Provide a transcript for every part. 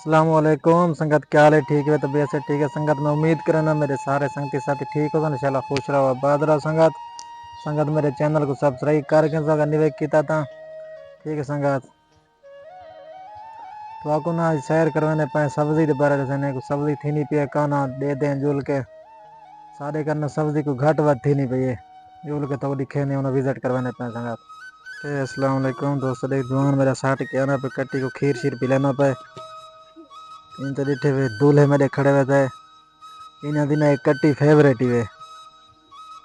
अस्सलामुअलैकुम संगत, क्या हाल है? ठीक है, तबीयत से ठीक है संगत। मैं उम्मीद करना मेरे सारे संगती साथी ठीक हो, इंशाल्लाह खुश रहो, आबाद रहो संगत। संगत मेरे चैनल को सब्सक्राइब करके संगत निवेद किया था। ठीक है संगत, तो आपको ना शेयर करवाने पाए सब्जी के बारे में। सब्जी थी नहीं पिए काना दे दें जुल के सारे करना, सब्जी को घट वध थी नहीं पिए जुल के तो दिखे नहीं उन्हें विजिट करवाने पाए संगत। अस्सलाम वालेकुम दोस्तों, देख दुआन मेरा साठ के आना पे कट्टी को खीर शीर पिलाना पे। इन तो डिठे हुए दूल्हे मेरे खड़े हुए थे। इन दिन एक कट्टी फेवरेट ही वे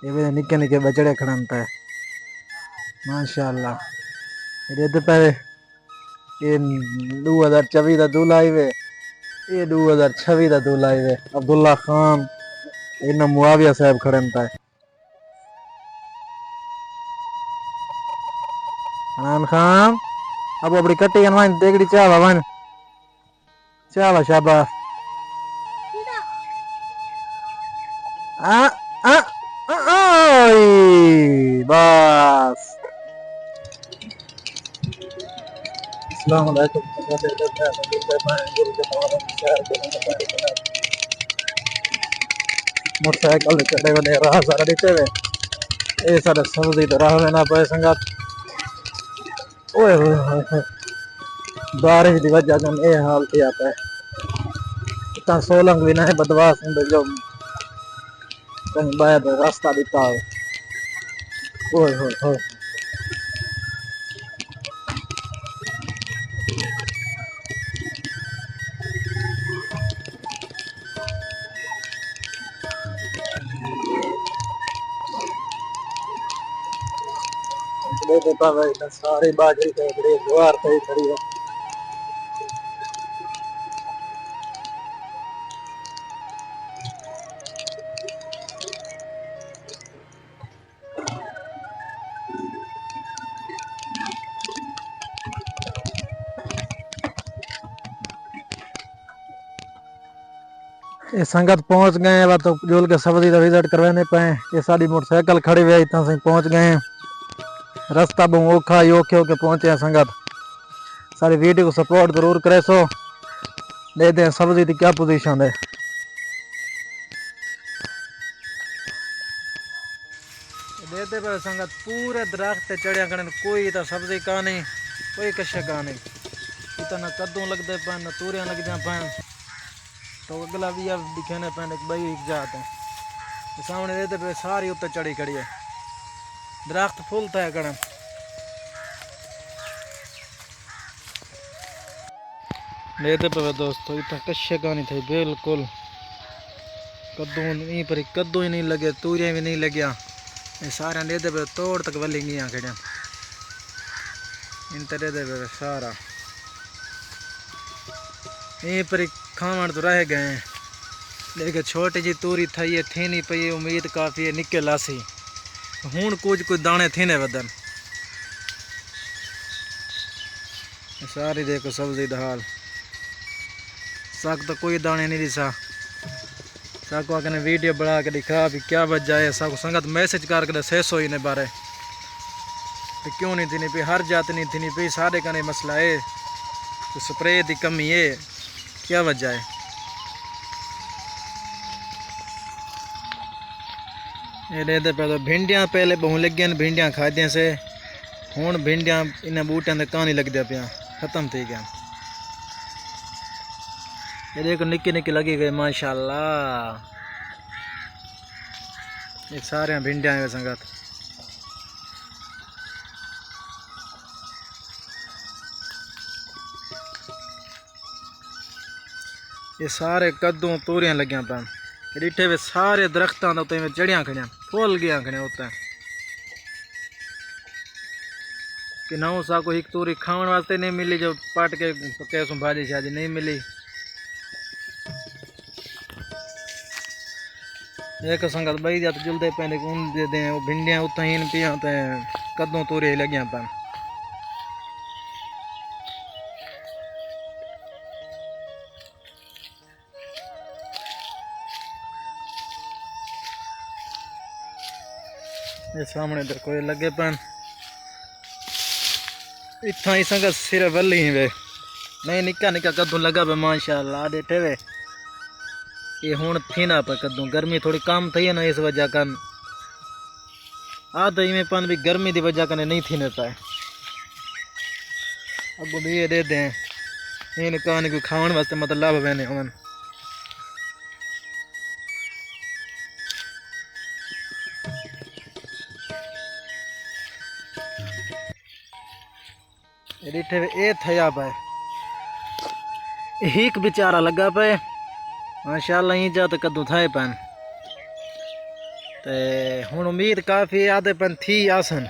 ये वे निके निके बचड़े खड़न पे माशाअल्लाह। ये तो पे ये 2024 का दूल्हा आई वे, ये 2026 का दूल्हा आई वे। अब्दुल्ला खान इन मुआविया साहब खड़न पे। हनान खान अब अपनी कट्टी कनवाइन देगड़ी चावा वन चावा शाबाश। आ आ ओए बस। अस्सलाम वालेकुम। मोटरसाइकिल चढ़े हुए राह सारा देते हुए ये सारा सब्जी तो राह में ना पाए संगत। ओए होए होए होए, बारिश की वजह से ये हाल किया है। इतना सोलंग भी नहीं बदवास जो कहीं बाहर रास्ता दिखता है। ओए होए होए, सारी बाजरी ज्वार खड़ी है। ये संगत पहुंच गए हैं, तो जोल के सब्जी का विजिट करवाने पाए। ये सारी मोटरसाइकिल खड़ी हुई है, इतना से पहुंच गए हैं। रास्ता बहुत औखा ही औखे होके पहुंचे हैं संगत। सारी वीडियो को सपोर्ट जरूर करे सो। देखते हैं सब्जी की क्या पोजीशन है। देखते पे संगत पूरे दरख्त चढ़िया करने, कोई तो सब्जी का नहीं, कोई कशे का नहीं। इतना कद्दू लगते पे न तूरियां लग जा पे, तो अगला भी अब दिखाने पे बई एक जात है। सामने देते पे सारी उत्तर चढ़ी खड़ी है, दरख्त फुल था कड़न। देते पे दोस्तों इतना कशे का नहीं थे बिल्कुल। कद्दू नहीं पर कद्दू ही नहीं लगे, तूरियां भी नहीं लगिया। ये सारे देते पे तोड़ तक वली गया खड़िया इन तरह दे पे सारा यहीं पर खावन तो रह गए हैं। लेकिन छोटी जी तूरी थी ये थी नहीं पई, उम्मीद काफ़ी है निके लासी हूँ कुछ दाने थे ने वदन। सारी देखो सब्जी दा हाल, साग तो कोई दाने नहीं दिसा। साको आके वीडियो बना के दिखा भी क्या वजह है। साको संगत मैसेज करके दसे सो ही ने बारे तो क्यों नहीं थी नहीं पी, हर जात नहीं थी नहीं पी, सारे का मसला है तो स्प्रे की कमी है, क्या वजह है। ये देते पे तो भिंडियाँ पहले बहुत लग गया, भिंडियाँ खादियाँ से हूँ भिंडियाँ इन बूटियां के कहानी लगते पे खत्म थी गया। ये देखो निक्की निक्की लगी गई माशाल्लाह। ये सारे भिंडियाँ हैं संगत। ये सारे कद्दू तूरियां लगियां पैन डिठे वे सारे दरख्तों के उत्ते चढ़िया खड़िया फुल गया खड़िया उत्ते कि ना सा को एक तूरी खाने वास्ते नहीं मिली, जो पट के कैसों भाजी शाजी नहीं मिली। एक संगत बई जात जुलते पे उन दे दें वो भिंडियाँ उतना ही पिया कद्दू तूरी लगियां पैन। ये सामने देखो ये लगे पैन इतना ही संगत सिर्फ वली ही वे नहीं निक्का निक्का कद्दू लगा पे माशाल्लाह देखे वे ये हुण थी ना पे कद्दू गर्मी थोड़ी कम थी है ना इस वजह कन आ तो इवें पन भी गर्मी की वजह कने नहीं थी न पाए अब भी ये दे दें इन कान को खावन वास्ते मतलब लाभ मैंने हमन डिठे ए थया पाए एक बेचारा लगा पे माशाल्लाह ही जा तो कद्दू थाए पन ते हुण उम्मीद काफ़ी आदे पन थी आसन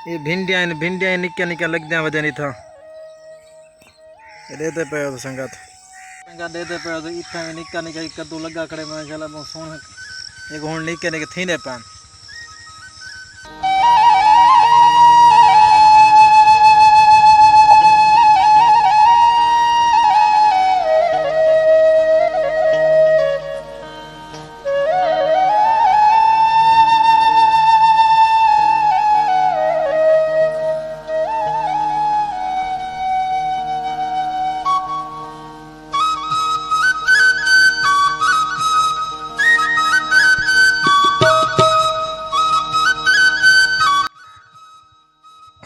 ये भिंडियां निक्के निक्के लगदियां वजह नहीं था देते पे तो संगत देते पे तो इतना भी निक्का निक्का कद्दू लगा खड़े माशाल्लाह बहुत सोहना एक हुण निक्के निक्के थींदे पन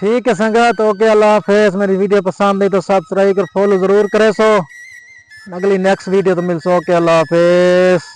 ठीक है संगत ओके अल्लाह हाफिज़ मेरी वीडियो पसंद आई तो सब्सक्राइब और फॉलो ज़रूर करे सो अगली नेक्स्ट वीडियो तो मिल सो ओके अल्लाह हाफिज़।